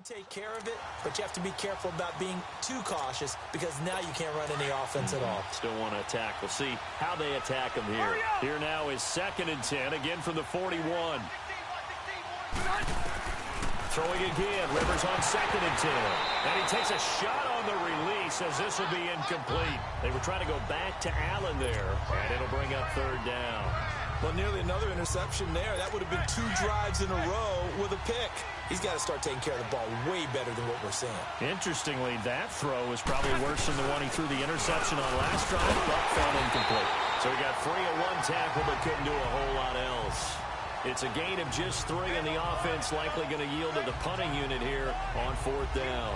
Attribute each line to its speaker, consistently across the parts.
Speaker 1: take care of it, but you have to be careful about being too cautious because now you can't run any offense at all.
Speaker 2: Still want to attack. We'll see how they attack him here. Here now is 2nd and 10, again from the 41. Throwing again. Rivers on 2nd and 10. And he takes a shot on the release as this will be incomplete. They were trying to go back to Allen there, and it'll bring up 3rd down.
Speaker 1: Well, nearly another interception there. That would have been 2 drives in a row with a pick. He's got to start taking care of the ball way better than what we're seeing.
Speaker 2: Interestingly, that throw was probably worse than the one he threw the interception on last drive, but found incomplete. So he got 3 on 1 tackle, but couldn't do a whole lot else. It's a gain of just 3, and the offense likely going to yield to the punting unit here on 4th down.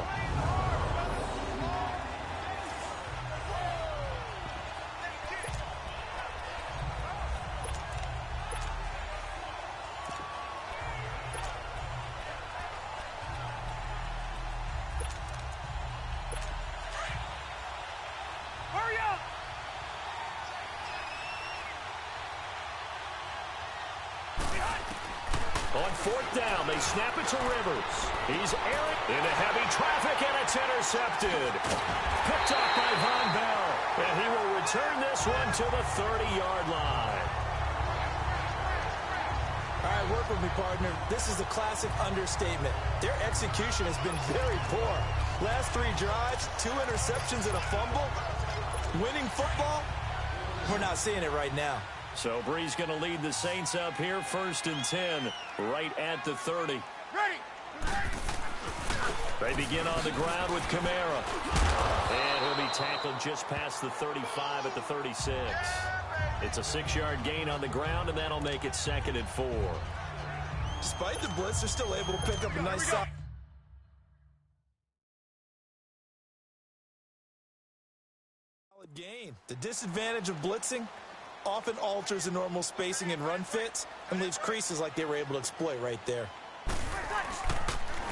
Speaker 2: On 4th down, they snap it to Rivers. He's airing into heavy traffic, and it's intercepted. Picked off by Von Bell, and he will return this one to the 30-yard line.
Speaker 1: All right, work with me, partner. This is a classic understatement. Their execution has been very poor. Last 3 drives, 2 interceptions and a fumble. Winning football? We're not seeing it right now.
Speaker 2: So Bree's going to lead the Saints up here, 1st and 10, right at the 30. They begin on the ground with Kamara. And he'll be tackled just past the 35 at the 36. It's a 6-yard gain on the ground, and that'll make it 2nd and 4.
Speaker 1: Despite the blitz, they're still able to pick up a nice solid gain. The disadvantage of blitzing often alters the normal spacing and run fits and leaves creases like they were able to exploit right there.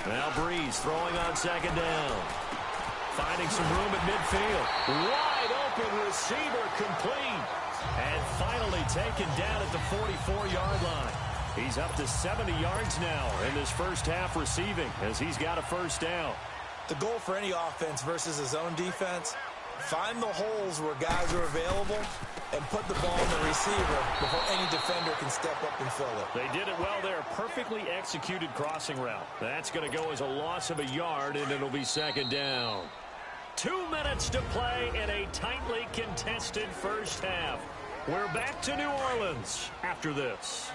Speaker 2: Now Breeze throwing on 2nd down. Finding some room at midfield. Wide open receiver complete. And finally taken down at the 44-yard line. He's up to 70 yards now in this first half receiving as he's got a 1st down.
Speaker 1: The goal for any offense versus his own defense, find the holes where guys are available and put the ball in the receiver before any defender can step up and fill it.
Speaker 2: They did it well there. Perfectly executed crossing route. That's going to go as a loss of a yard, and it'll be 2nd down. 2 minutes to play in a tightly contested first half. We're back to New Orleans after this.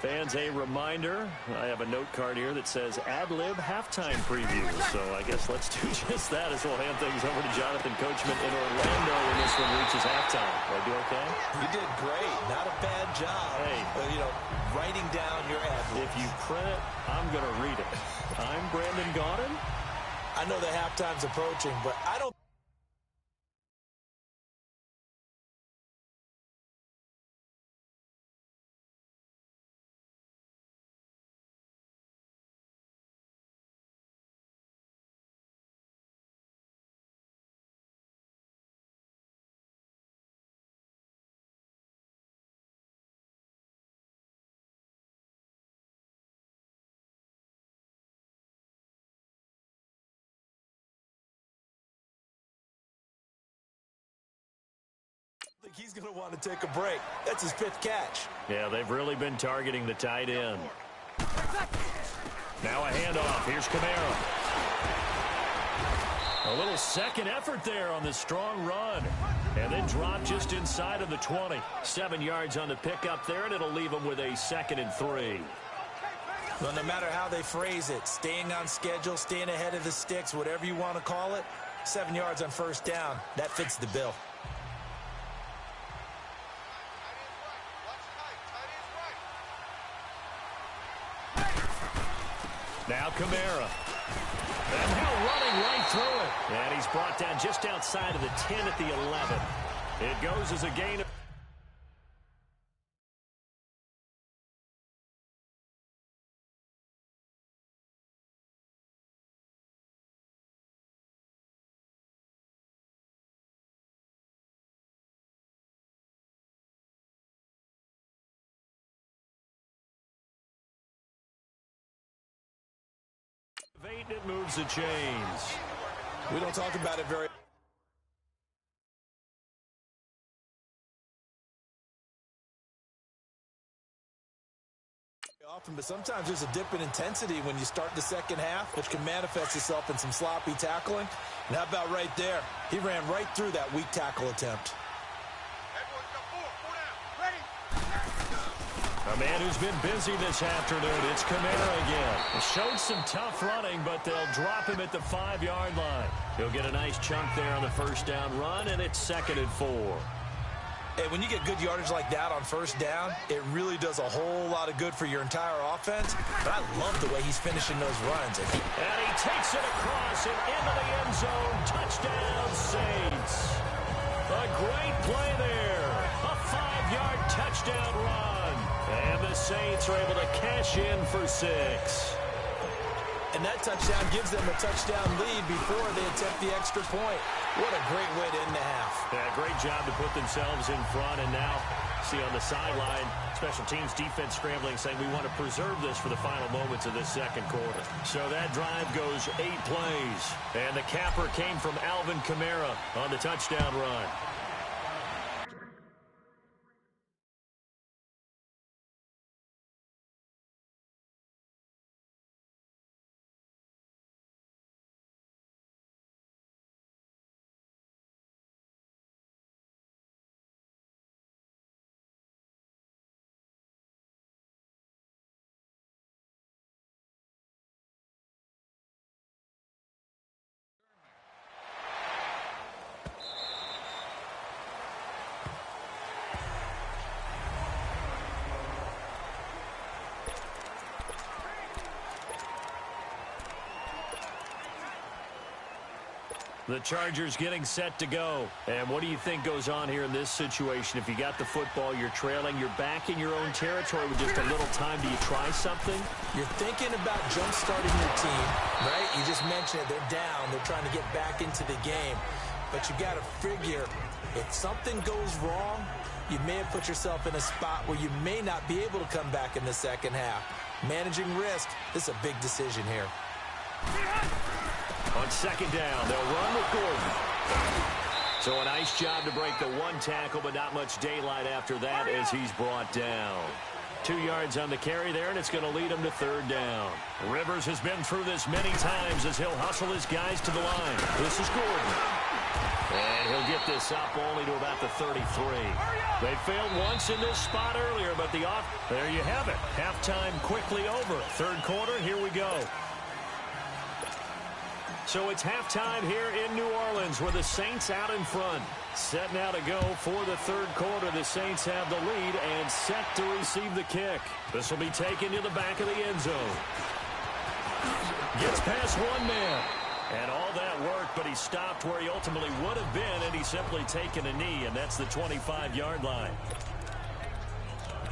Speaker 2: Fans, a reminder, I have a note card here that says ad-lib halftime preview. So I guess let's do just that as we'll hand things over to Jonathan Coachman in Orlando when this one reaches halftime. Did I do okay?
Speaker 1: You did great. Not a bad job.
Speaker 2: Hey.
Speaker 1: Writing down your ad-libs.
Speaker 2: If you print it, I'm going to read it. I'm Brandon Gaudin.
Speaker 1: I know the halftime's approaching, but I don't think he's going to want to take a break. That's his 5th catch.
Speaker 2: Yeah, they've really been targeting the tight end. Now a handoff. Here's Kamara. A little second effort there on the strong run. And then drop just inside of the 20. 7 yards on the pickup there, and it'll leave them with a 2nd and 3.
Speaker 1: Well, no matter how they phrase it, staying on schedule, staying ahead of the sticks, whatever you want to call it, 7 yards on 1st down, that fits the bill.
Speaker 2: Now Kamara. And now running right through it. And he's brought down just outside of the 10 at the 11. It goes as a gain of straight. It moves the chains.
Speaker 1: We don't talk about it very often, but sometimes there's a dip in intensity when you start the second half, which can manifest itself in some sloppy tackling. And how about right there? He ran right through that weak tackle attempt.
Speaker 2: A man who's been busy this afternoon, it's Kamara again. Showed some tough running, but they'll drop him at the 5-yard line. He'll get a nice chunk there on the first down run, and it's 2nd and 4.
Speaker 1: Hey, when you get good yardage like that on first down, it really does a whole lot of good for your entire offense. But I love the way he's finishing those runs. And
Speaker 2: he takes it across and into the end zone. Touchdown, Saints. A great play there. A 5-yard touchdown run. And the Saints are able to cash in for 6.
Speaker 1: And that touchdown gives them a touchdown lead before they attempt the extra point. What a great way to end the half.
Speaker 2: Yeah, great job to put themselves in front. And now, see on the sideline, special teams defense scrambling, saying we want to preserve this for the final moments of this second quarter. So that drive goes 8 plays. And the capper came from Alvin Kamara on the touchdown run. The Chargers getting set to go. And what do you think goes on here in this situation? If you got the football, you're trailing, you're back in your own territory with just a little time. Do you try something?
Speaker 1: You're thinking about jump-starting your team, right? You just mentioned it. They're down. They're trying to get back into the game. But you got to figure, if something goes wrong, you may have put yourself in a spot where you may not be able to come back in the second half. Managing risk, this is a big decision here.
Speaker 2: On second down, they'll run with Gordon. So a nice job to break the one tackle, but not much daylight after that as he's brought down. 2 yards on the carry there, and it's going to lead him to third down. Rivers has been through this many times as he'll hustle his guys to the line. This is Gordon. And he'll get this up only to about the 33. They failed once in this spot earlier, but there you have it. Halftime quickly over. Third quarter, here we go. So it's halftime here in New Orleans where the Saints out in front. Set now to go for the third quarter. The Saints have the lead and set to receive the kick. This will be taken to the back of the end zone. Gets past one man. And all that worked, but he stopped where he ultimately would have been, and he's simply taken a knee, and that's the 25-yard line.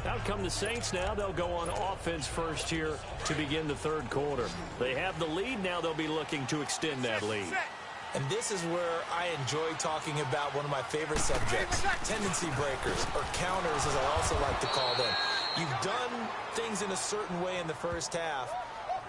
Speaker 2: Out come the Saints now. They'll go on offense first here to begin the third quarter. They have the lead. Now they'll be looking to extend that lead.
Speaker 1: And this is where I enjoy talking about one of my favorite subjects, tendency breakers, or counters as I also like to call them. You've done things in a certain way in the first half,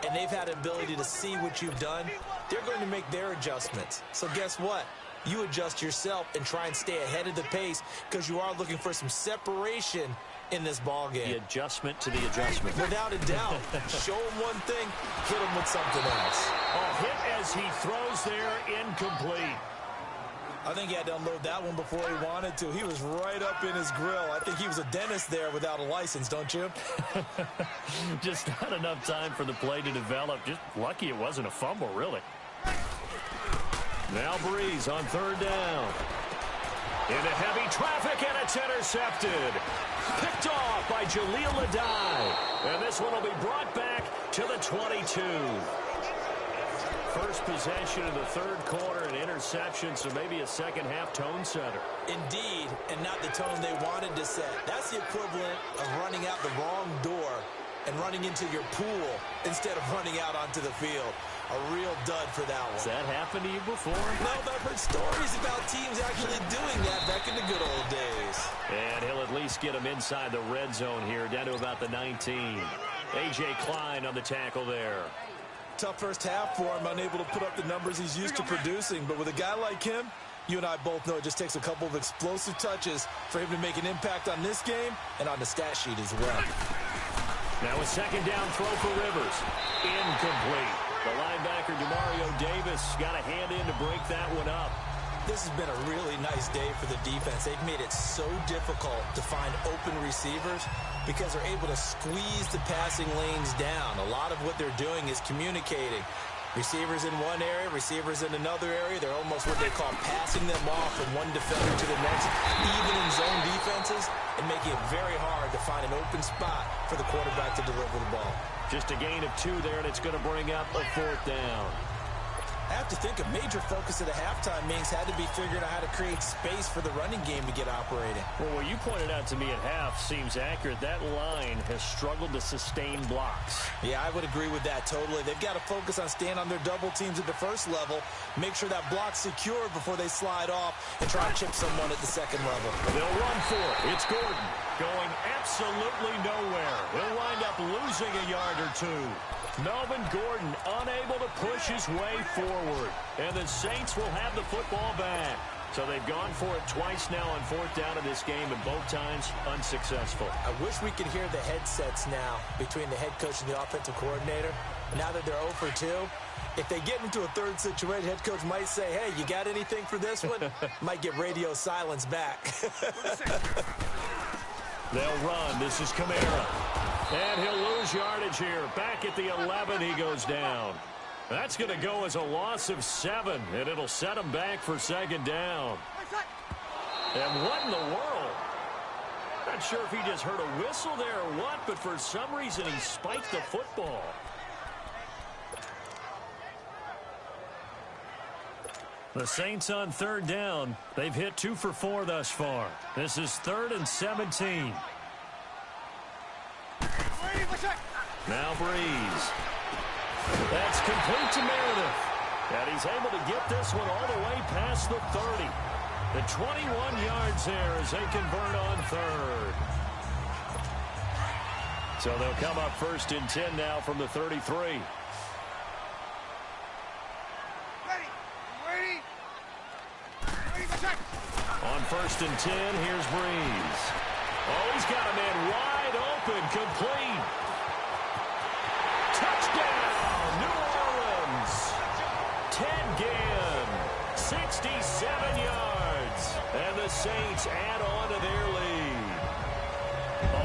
Speaker 1: and they've had the ability to see what you've done. They're going to make their adjustments. So guess what? You adjust yourself and try and stay ahead of the pace because you are looking for some separation in this ball game.
Speaker 2: The adjustment to the adjustment.
Speaker 1: Without a doubt. Show him one thing, hit him with something else.
Speaker 2: A hit as he throws there, incomplete.
Speaker 1: I think he had to unload that one before he wanted to. He was right up in his grill. I think he was a dentist there without a license, don't you?
Speaker 2: Just not enough time for the play to develop. Just lucky it wasn't a fumble, really. Now Breeze on third down. Into heavy traffic, and it's intercepted. Picked off by Jaleel Adai. And this one will be brought back to the 22. First possession of the third quarter, an interception, so maybe a second-half tone setter.
Speaker 1: Indeed, and not the tone they wanted to set. That's the equivalent of running out the wrong door and running into your pool instead of running out onto the field. A real dud for that one.
Speaker 2: Has that happened to you before?
Speaker 1: No, but I've heard stories about teams actually doing that back in the good old days.
Speaker 2: And he'll at least get him inside the red zone here, down to about the 19. A.J. Klein on the tackle there.
Speaker 1: Tough first half for him, unable to put up the numbers he's used to producing. But with a guy like him, you and I both know it just takes a couple of explosive touches for him to make an impact on this game and on the stat sheet as well.
Speaker 2: Now a second down throw for Rivers. Incomplete. The linebacker, Demario Davis, got a hand in to break that one up.
Speaker 1: This has been a really nice day for the defense. They've made it so difficult to find open receivers because they're able to squeeze the passing lanes down. A lot of what they're doing is communicating. Receivers in one area, receivers in another area. They're almost what they call passing them off from one defender to the next, even in zone defenses, and making it very hard to find an open spot for the quarterback to deliver the ball.
Speaker 2: Just a gain of 2 there, and it's going to bring up a 4th down.
Speaker 1: I have to think a major focus of the halftime meetings had to be figuring out how to create space for the running game to get operating.
Speaker 2: Well, what you pointed out to me at half seems accurate. That line has struggled to sustain blocks.
Speaker 1: Yeah, I would agree with that totally. They've got to focus on staying on their double teams at the first level, make sure that block's secure before they slide off and try and chip someone at the second level.
Speaker 2: They'll run for it. It's Gordon going absolutely nowhere. He'll wind up losing a yard or 2. Melvin Gordon unable to push his way forward. And the Saints will have the football back. So they've gone for it twice now on 4th down in this game, and both times unsuccessful.
Speaker 1: I wish we could hear the headsets now between the head coach and the offensive coordinator. Now that they're 0 for 2, if they get into a third situation, head coach might say, hey, you got anything for this one? Might get radio silence back.
Speaker 2: They'll run. This is Kamara. And he'll lose yardage here. Back at the 11, he goes down. That's going to go as a loss of 7, and it'll set him back for 2nd down. And what in the world? Not sure if he just heard a whistle there or what, but for some reason he spiked the football. The Saints on 3rd down. They've hit 2 for 4 thus far. This is 3rd and 17. Now Breeze. That's complete to Meredith. And he's able to get this one all the way past the 30. The 21 yards there as they convert on 3rd. So they'll come up 1st and 10 now from the 33. On 1st and 10, here's Breeze. Oh, he's got a man wide open, complete. Touchdown, New Orleans. Ted Ginn, 67 yards. And the Saints add on to their lead.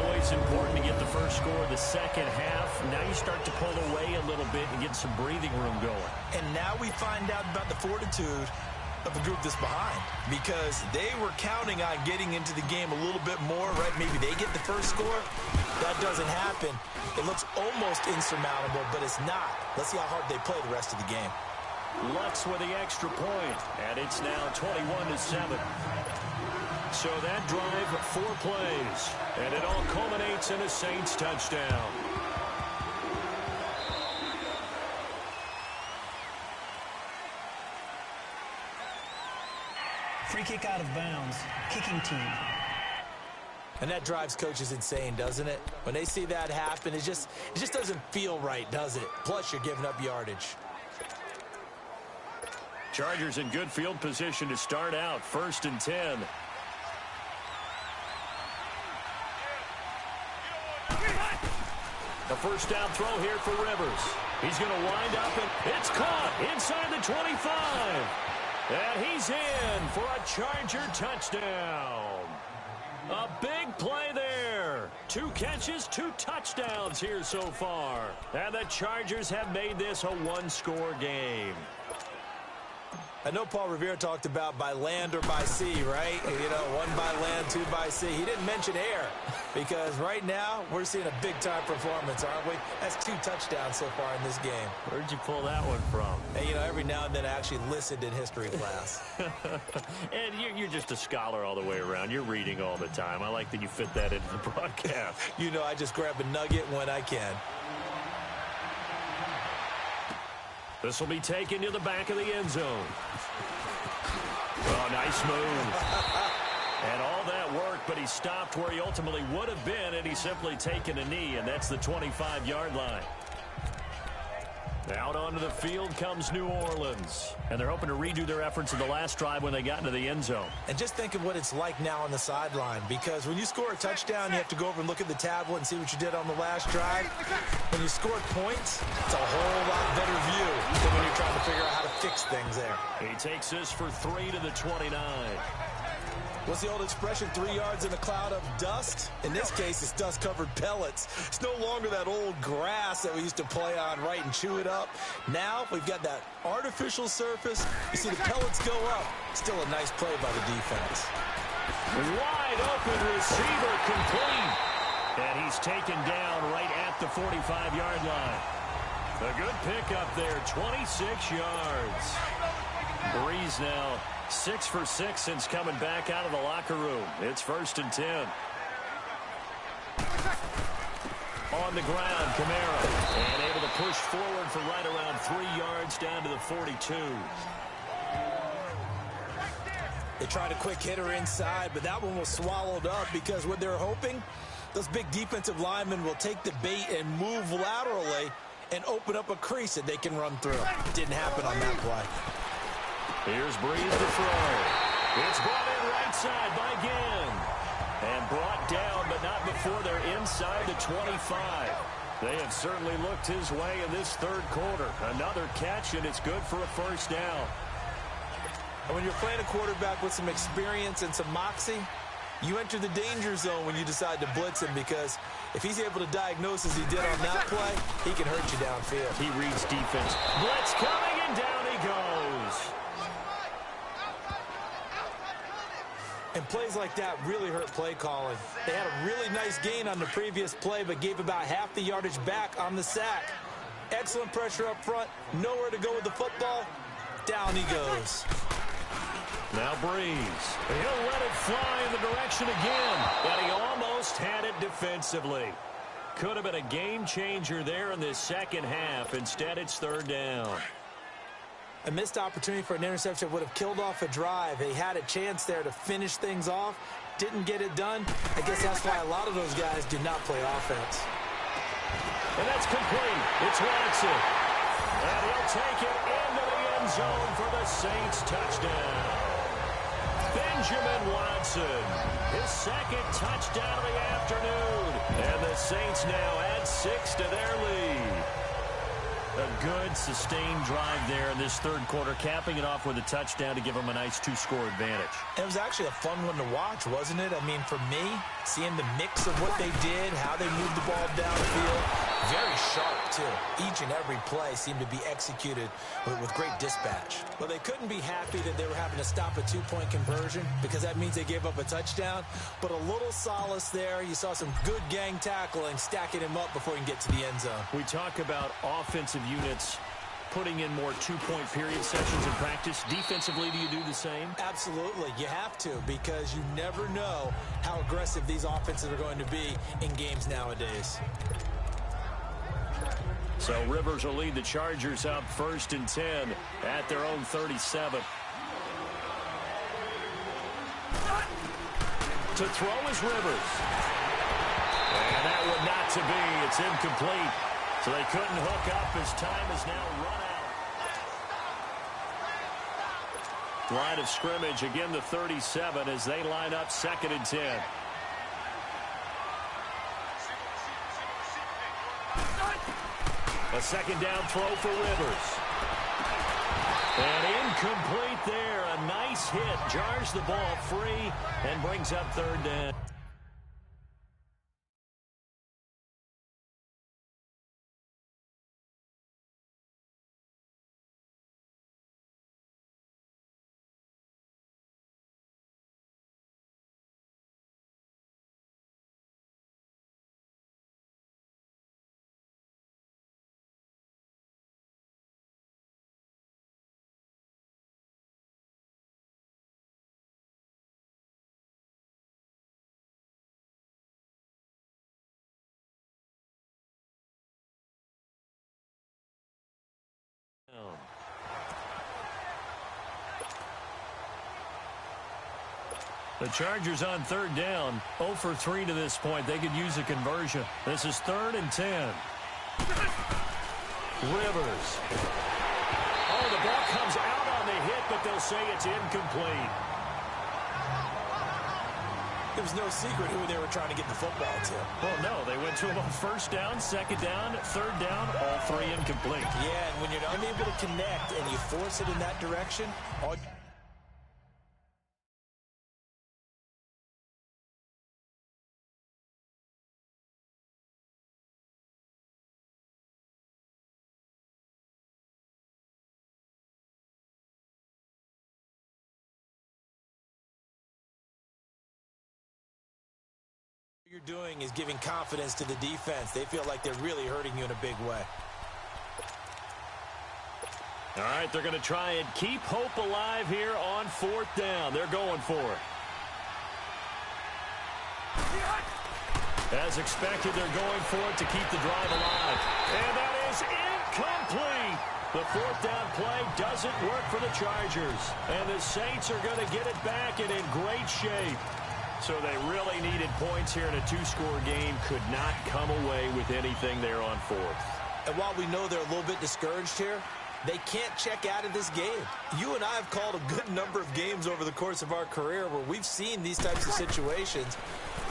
Speaker 2: Always important to get the first score of the second half. Now you start to pull away a little bit and get some breathing room going.
Speaker 1: And now we find out about the fortitude of the group that's behind, because they were counting on getting into the game a little bit more, right? Maybe they get the first score. That doesn't happen. It looks almost insurmountable, but it's not. Let's see how hard they play the rest of the game.
Speaker 2: Lux with the extra point, and it's now 21-7. So that drive, 4 plays, and it all culminates in a Saints touchdown.
Speaker 3: Free kick out of bounds. Kicking team.
Speaker 1: And that drives coaches insane, doesn't it? When they see that happen, it just doesn't feel right, does it? Plus, you're giving up yardage.
Speaker 2: Chargers in good field position to start out. 1st and 10. The first down throw here for Rivers. He's going to wind up, and it's caught inside the 25. And he's in for a Charger touchdown. A big play there. 2 catches, 2 touchdowns here so far. And the Chargers have made this a 1-score game.
Speaker 1: I know Paul Revere talked about by land or by sea, right? You know, 1 by land, 2 by sea. He didn't mention air, because right now we're seeing a big-time performance, aren't we? That's 2 touchdowns so far in this game.
Speaker 2: Where'd you pull that one from?
Speaker 1: Hey, you know, every now and then I actually listened in history class.
Speaker 2: And you're just a scholar all the way around. You're reading all the time. I like that you fit that into the broadcast.
Speaker 1: You know, I just grab a nugget when I can.
Speaker 2: This will be taken to the back of the end zone. Oh, nice move. And all that work, but he stopped where he ultimately would have been, and he's simply taken a knee, and that's the 25-yard line. Out onto the field comes New Orleans. And they're hoping to redo their efforts in the last drive when they got into the end zone.
Speaker 1: And just think of what it's like now on the sideline, because when you score a touchdown, you have to go over and look at the tablet and see what you did on the last drive. When you scored points, it's a whole lot better view than when you're trying to figure out how to fix things there.
Speaker 2: He takes this for 3 to the 29.
Speaker 1: What's the old expression, 3 yards in a cloud of dust? In this case, it's dust-covered pellets. It's no longer that old grass that we used to play on, right, and chew it up. Now we've got that artificial surface. You see the pellets go up. Still a nice play by the defense.
Speaker 2: Wide open receiver complete. And he's taken down right at the 45-yard line. A good pickup there, 26 yards. Breeze now 6 for 6 since coming back out of the locker room. It's 1st and 10. On the ground, Kamara. And able to push forward for right around 3 yards down to the 42.
Speaker 1: They tried a quick hitter inside, but that one was swallowed up because what they're hoping, those big defensive linemen will take the bait and move laterally and open up a crease that they can run through. It didn't happen on that play.
Speaker 2: Here's Breeze to throw. It's brought in right side by Ginn. And brought down, but not before they're inside the 25. They have certainly looked his way in this third quarter. Another catch, and it's good for a first down.
Speaker 1: And when you're playing a quarterback with some experience and some moxie, you enter the danger zone when you decide to blitz him, because if he's able to diagnose as he did on that play, he can hurt you downfield.
Speaker 2: He reads defense. Blitz coming, and down he goes.
Speaker 1: And plays like that really hurt play calling. They had a really nice gain on the previous play, but gave about half the yardage back on the sack. Excellent pressure up front. Nowhere to go with the football. Down he goes.
Speaker 2: Now Breeze. He'll let it fly in the direction again. But he almost had it defensively. Could have been a game changer there in this second half. Instead, it's 3rd down.
Speaker 1: A missed opportunity for an interception would have killed off a drive. They had a chance there to finish things off. Didn't get it done. I guess that's why a lot of those guys do not play offense.
Speaker 2: And that's complete. It's Watson. And he'll take it into the end zone for the Saints touchdown. Benjamin Watson, his 2nd touchdown of the afternoon. And the Saints now add 6 to their lead. A good, sustained drive there in this third quarter, capping it off with a touchdown to give them a nice 2-score advantage.
Speaker 1: It was actually a fun one to watch, wasn't it? I mean, for me, seeing the mix of what they did, how they moved the ball downfield, very sharp, too. Each and every play seemed to be executed with great dispatch. Well, they couldn't be happy that they were having to stop a 2-point conversion, because that means they gave up a touchdown. But a little solace there. You saw some good gang tackling, stacking him up before he can get to the end zone.
Speaker 2: We talk about offensive units putting in more 2-point period sessions in practice. Defensively, do you do the same?
Speaker 1: Absolutely. You have to, because you never know how aggressive these offenses are going to be in games nowadays.
Speaker 2: So Rivers will lead the Chargers up 1st and 10 at their own 37. To throw is Rivers. And that would not to be. It's incomplete. So they couldn't hook up as time is now run out. Line of scrimmage, again the 37 as they line up 2nd and 10. A 2nd down throw for Rivers. And incomplete there. A nice hit. Jars the ball free and brings up 3rd down. The Chargers on 3rd down, 0 for 3 to this point. They could use a conversion. This is 3rd and 10. Rivers. Oh, the ball comes out on the hit, but they'll say it's incomplete.
Speaker 1: There was no secret who they were trying to get the football to.
Speaker 2: Well, no, they went to him on first down, second down, third down, all three incomplete.
Speaker 1: Yeah, and when you're unable to connect and you force it in that direction, all you're doing is giving confidence to the defense. They feel like they're really hurting you in a big way.
Speaker 2: All right, they're going to try and keep hope alive here on fourth down. They're going for it. As expected, they're going for it to keep the drive alive. And that is incomplete. The fourth down play doesn't work for the Chargers. And the Saints are going to get it back and in great shape. So they really needed points here in a two-score game. Could not come away with anything there on fourth.
Speaker 1: And while we know they're a little bit discouraged here, they can't check out of this game. You and I have called a good number of games over the course of our career where we've seen these types of situations.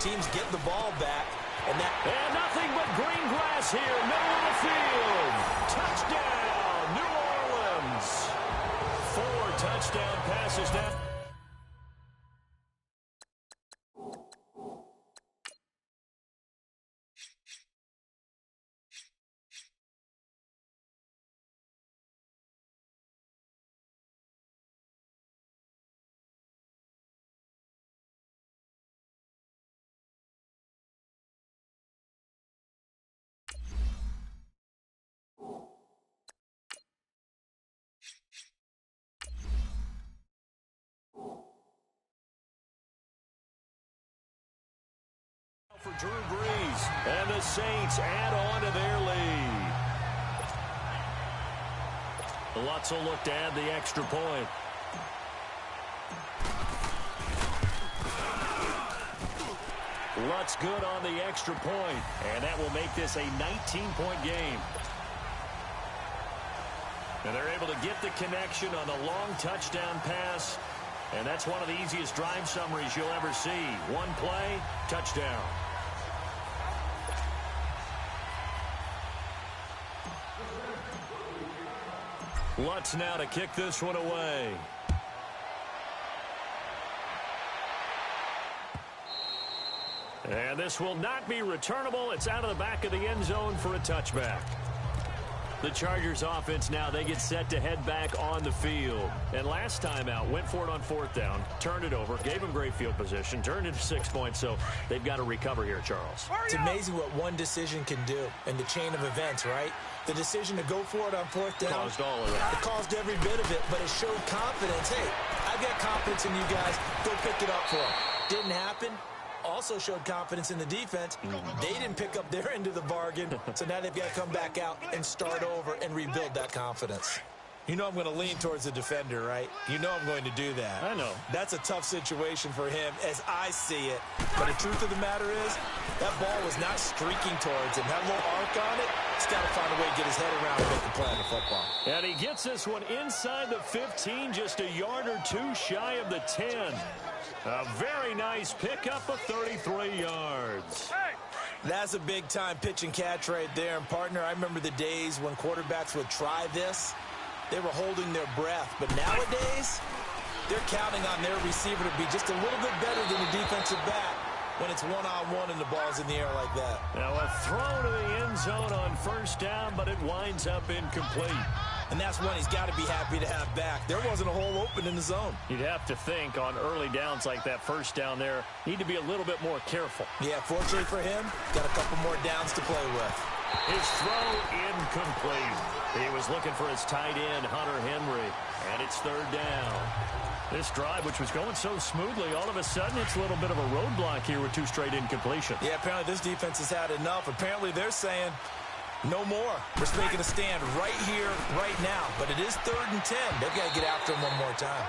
Speaker 1: Teams get the ball back, and
Speaker 2: nothing but green grass here, middle of the field. Touchdown, New Orleans. 4 touchdown passes now. For Drew Brees, and the Saints add on to their lead. Lutz will look to add the extra point. Lutz good on the extra point, and that will make this a 19-point game. And they're able to get the connection on a long touchdown pass, and that's one of the easiest drive summaries you'll ever see. One play, touchdown. Lutz now to kick this one away. And this will not be returnable. It's out of the back of the end zone for a touchback. The Chargers offense now, they get set to head back on the field. And last time out, went for it on fourth down, turned it over, gave them great field position, turned it to 6 points, so they've got to recover here, Charles.
Speaker 1: It's amazing what one decision can do in the chain of events, right? The decision to go for it on fourth down.
Speaker 2: Caused all of that.
Speaker 1: It caused every bit of it, but it showed confidence. Hey, I've got confidence in you guys. Go pick it up for them. Didn't happen. Also showed confidence in the defense. They didn't pick up their end of the bargain, so now they've got to come back out and start over and rebuild that confidence. You know I'm going to lean towards the defender, right? You know I'm going to do that.
Speaker 2: I know.
Speaker 1: That's a tough situation for him as I see it. But the truth of the matter is, that ball was not streaking towards him. That little arc on it, he's got to find a way to get his head around and make a play on the football.
Speaker 2: And he gets this one inside the 15, just a yard or two shy of the 10. A very nice pickup of 33 yards.
Speaker 1: That's a big-time pitch and catch right there. And, partner, I remember the days when quarterbacks would try this. They were holding their breath. But nowadays, they're counting on their receiver to be just a little bit better than the defensive back when it's one-on-one and the ball's in the air like that.
Speaker 2: Now a throw to the end zone on first down, but it winds up incomplete.
Speaker 1: And that's one he's got to be happy to have back. There wasn't a hole open in the zone.
Speaker 2: You'd have to think on early downs like that first down there, need to be a little bit more careful.
Speaker 1: Yeah, fortunately for him, got a couple more downs to play with.
Speaker 2: His throw incomplete. He was looking for his tight end, Hunter Henry, and it's third down. This drive, which was going so smoothly, all of a sudden it's a little bit of a roadblock here with 2 straight incompletions.
Speaker 1: Yeah, apparently this defense has had enough. Apparently they're saying, no more. We're making a stand right here, right now. But it is 3rd and 10. They've got to get after him one more time.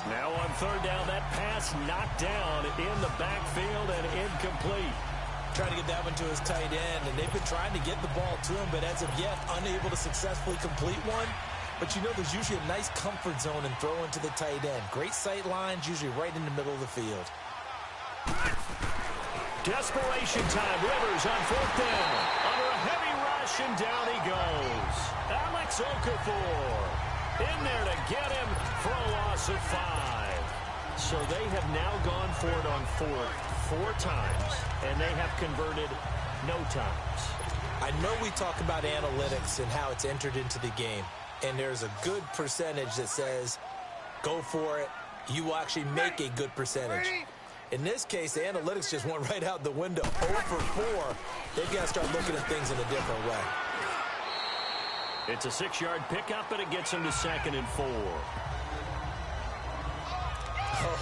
Speaker 2: Now on third down, that pass knocked down in the backfield and incomplete.
Speaker 1: Trying to get that one to his tight end, and they've been trying to get the ball to him, but as of yet, unable to successfully complete one. But you know there's usually a nice comfort zone in throwing to the tight end. Great sight lines, usually right in the middle of the field.
Speaker 2: Desperation time. Rivers on fourth down. Under a heavy rush, and down he goes. Alex Okafor in there to get him for a loss of 5. So they have now gone for it on fourth 4 times, and they have converted no times.
Speaker 1: I know we talk about analytics and how it's entered into the game, and there's a good percentage that says go for it. You will actually make a good percentage. In this case, the analytics just went right out the window. 0 for 4. They've got to start looking at things in a different way.
Speaker 2: It's a 6-yard pickup, and it gets them to 2nd and 4.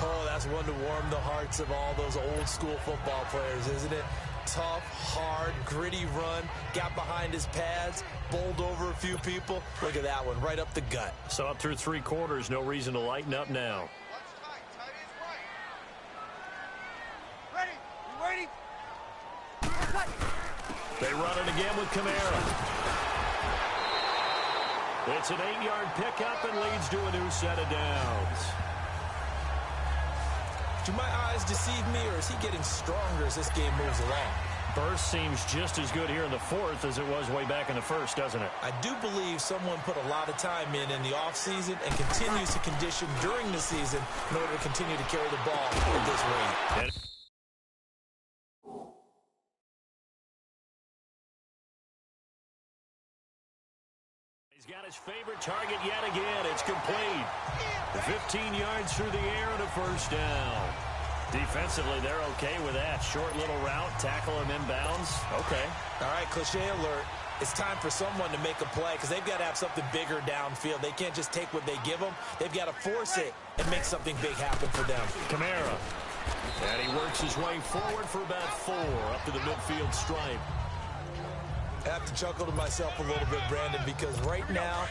Speaker 1: Oh, that's one to warm the hearts of all those old-school football players, isn't it? Tough, hard, gritty run. Got behind his pads, bowled over a few people. Look at that one, right up the gut.
Speaker 2: So up through 3 quarters, no reason to lighten up now. They run it again with Kamara. It's an 8-yard pickup and leads to a new set of downs.
Speaker 1: Do my eyes deceive me, or is he getting stronger as this game moves along?
Speaker 2: Burst seems just as good here in the 4th as it was way back in the 1st, doesn't it?
Speaker 1: I do believe someone put a lot of time in the offseason and continues to condition during the season in order to continue to carry the ball at this rate.
Speaker 2: He's got his favorite target yet again. It's complete. 15 yards through the air and a first down. Defensively, they're okay with that. Short little route, tackle him inbounds. Okay.
Speaker 1: All right, cliche alert. It's time for someone to make a play because they've got to have something bigger downfield. They can't just take what they give them. They've got to force it and make something big happen for them.
Speaker 2: Kamara. And he works his way forward for about 4 up to the midfield stripe.
Speaker 1: I have to chuckle to myself a little bit, Brandon, because right now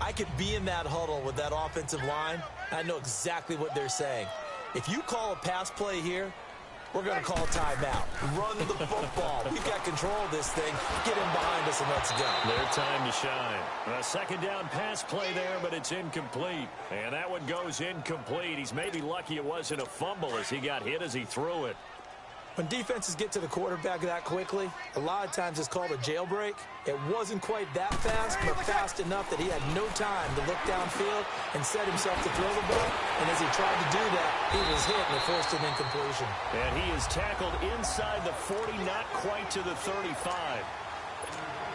Speaker 1: I could be in that huddle with that offensive line. I know exactly what they're saying. If you call a pass play here, we're going to call timeout. Run the football. We've got control of this thing. Get in behind us and let's go.
Speaker 2: Their time to shine. A second down pass play there, but it's incomplete. And that one goes incomplete. He's maybe lucky it wasn't a fumble as he got hit as he threw it.
Speaker 1: When defenses get to the quarterback that quickly, a lot of times it's called a jailbreak. It wasn't quite that fast, but fast enough that he had no time to look downfield and set himself to throw the ball. And as he tried to do that, he was hit and it forced an incompletion.
Speaker 2: And he is tackled inside the 40, not quite to the 35.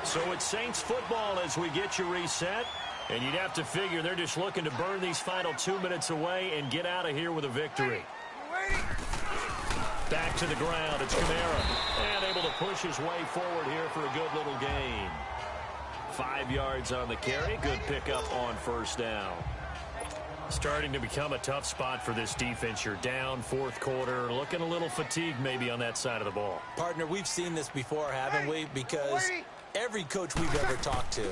Speaker 2: So it's Saints football as we get you reset. And you'd have to figure they're just looking to burn these final 2 minutes away and get out of here with a victory. Back to the ground, it's Kamara. And able to push his way forward here for a good little gain. 5 yards on the carry. Good pickup on first down. Starting to become a tough spot for this defense. You're down 4th quarter. Looking a little fatigued maybe on that side of the ball.
Speaker 1: Partner, we've seen this before, haven't we? Because every coach we've ever talked to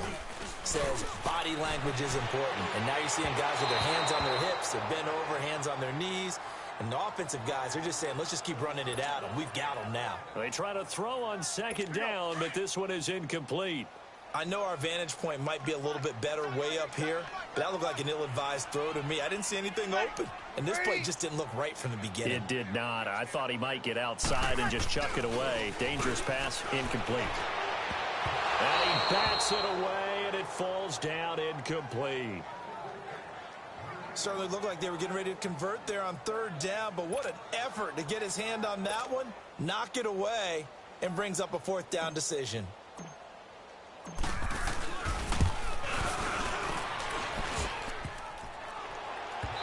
Speaker 1: says body language is important. And now you're seeing guys with their hands on their hips. They're bent over, hands on their knees. And the offensive guys are just saying, let's just keep running it at them. We've got them now.
Speaker 2: They try to throw on second down, but this one is incomplete.
Speaker 1: I know our vantage point might be a little bit better way up here, but that looked like an ill-advised throw to me. I didn't see anything open. And this play just didn't look right from the beginning.
Speaker 2: It did not. I thought he might get outside and just chuck it away. Dangerous pass, incomplete. And he bats it away, and it falls down incomplete.
Speaker 1: Certainly looked like they were getting ready to convert there on 3rd down, but what an effort to get his hand on that one, knock it away, and brings up a 4th down decision.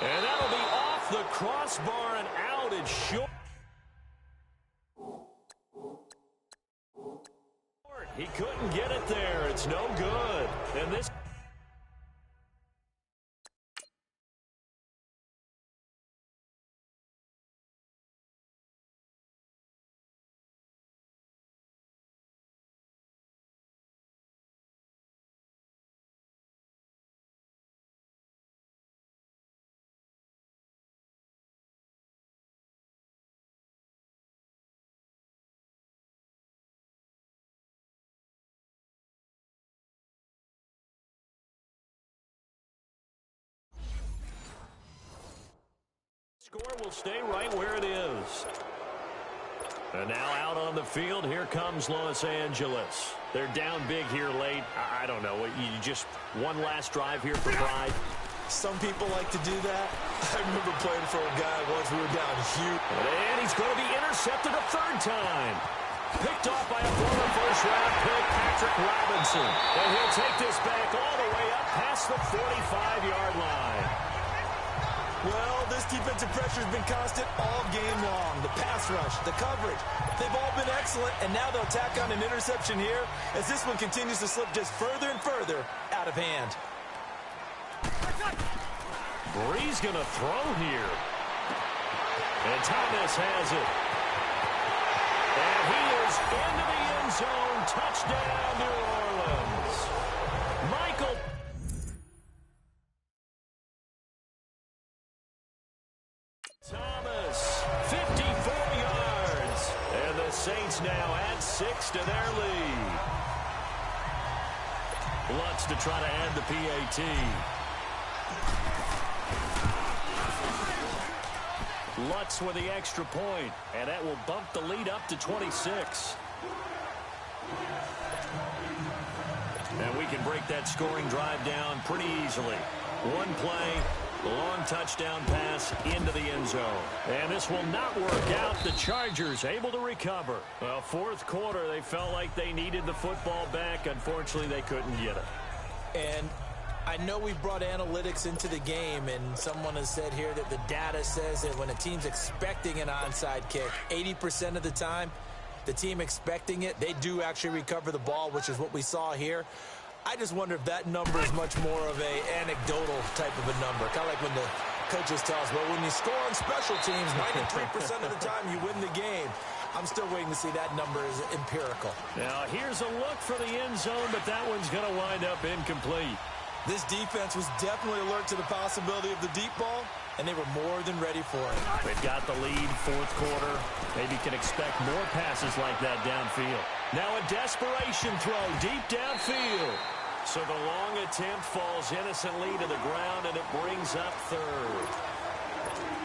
Speaker 2: And that'll be off the crossbar and out. It's short. He couldn't get it there. It's no good. And this Score will stay right where it is. And now out on the field, here comes Los Angeles. They're down big here late. I don't know. You just one last drive here for pride.
Speaker 1: Some people like to do that. I remember playing for a guy once we were down huge.
Speaker 2: And he's going to be intercepted a third time. Picked off by a former first-round pick, Patrick Robinson. And he'll take this back all the way up past the 45-yard line.
Speaker 1: Well, this defensive pressure has been constant all game long. The pass rush, the coverage, they've all been excellent, and now they'll tack on an interception here as this one continues to slip just further and further out of hand.
Speaker 2: Bree's going to throw here. And Thomas has it. And he is into the end zone. Touchdown, New Orleans. Michael Thomas, 54 yards. And the Saints now add 6 to their lead. Lutz to try to add the PAT. Lutz with the extra point, and that will bump the lead up to 26. And we can break that scoring drive down pretty easily. One play, long touchdown pass into the end zone. And this will not work out. The Chargers able to recover. Well, fourth quarter, they felt like they needed the football back. Unfortunately, they couldn't get it.
Speaker 1: And I know we brought analytics into the game, and someone has said here that the data says that when a team's expecting an onside kick, 80% of the time, the team expecting it, they do actually recover the ball, which is what we saw here. I just wonder if that number is much more of a anecdotal type of a number. Kind of like when the coaches tell us, well, when you score on special teams, 93% of the time you win the game. I'm still waiting to see that number is empirical.
Speaker 2: Now, here's a look for the end zone, but that one's going to wind up incomplete.
Speaker 1: This defense was definitely alert to the possibility of the deep ball, and they were more than ready for it.
Speaker 2: They've got the lead, fourth quarter. Maybe can expect more passes like that downfield. Now a desperation throw deep downfield. So the long attempt falls innocently to the ground, and it brings up third.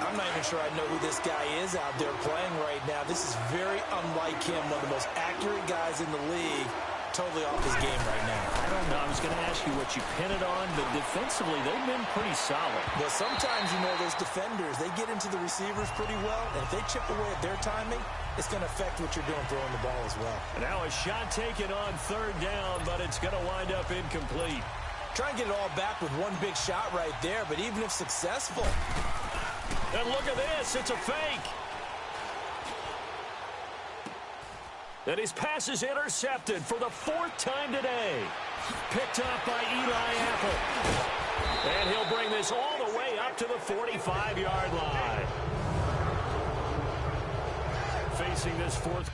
Speaker 1: I'm not even sure I know who this guy is out there playing right now. This is very unlike him, one of the most accurate guys in the league. Totally off his game right now.
Speaker 2: I don't know. I was going to ask you what you pin it on, but defensively, they've been pretty solid.
Speaker 1: Well, sometimes, you know, those defenders, they get into the receivers pretty well, and if they chip away at their timing, it's going to affect what you're doing throwing the ball as well.
Speaker 2: Now a shot taken on third down, but it's going to wind up incomplete.
Speaker 1: Try and get it all back with one big shot right there, but even if successful.
Speaker 2: And look at this. It's a fake. And his pass is intercepted for the fourth time today. Picked up by Eli Apple. And he'll bring this all the way up to the 45-yard line. Facing this fourth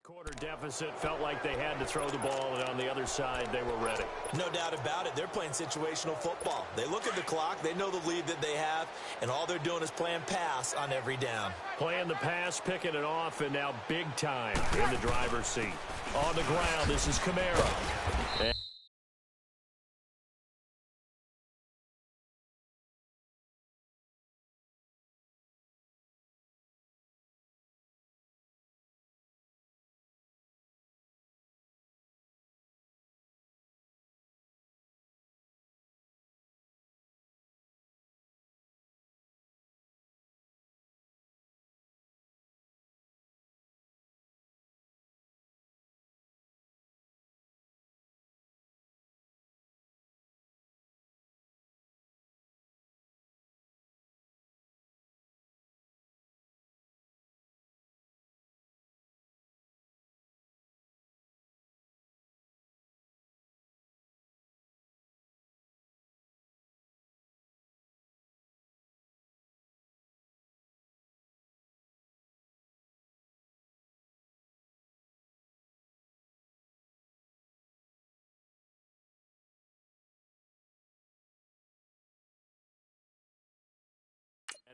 Speaker 2: quarter deficit, felt like they had to throw the ball, and on the other side, they were ready.
Speaker 1: No doubt about it. They're playing situational football. They look at the clock, they know the lead that they have, and all they're doing is playing pass on every down.
Speaker 2: Playing the pass, picking it off, and now big time in the driver's seat. On the ground, this is Kamara.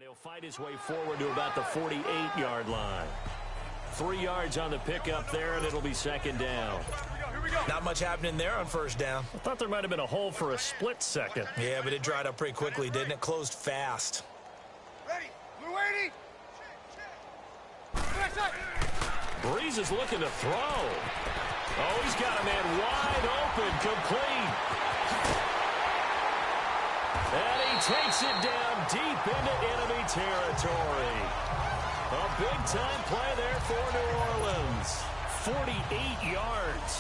Speaker 2: He'll fight his way forward to about the 48-yard line. 3 yards on the pickup there, and it'll be second down.
Speaker 1: Here we go. Not much happening there on first down.
Speaker 2: I thought there might have been a hole for a split second.
Speaker 1: Yeah, but it dried up pretty quickly, didn't it? Closed fast.
Speaker 4: Ready. We're waiting.
Speaker 2: Breeze is looking to throw. Oh, he's got a man wide open, complete. And he takes it down deep into enemy territory. A big-time play there for New Orleans. 48 yards.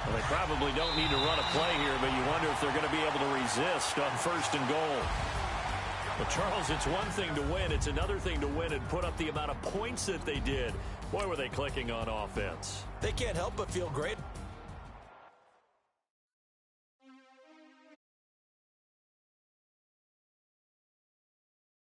Speaker 2: Well, they probably don't need to run a play here, but you wonder if they're going to be able to resist on first and goal. But, Charles, it's one thing to win. It's another thing to win and put up the amount of points that they did. Boy, were they clicking on offense.
Speaker 1: They can't help but feel great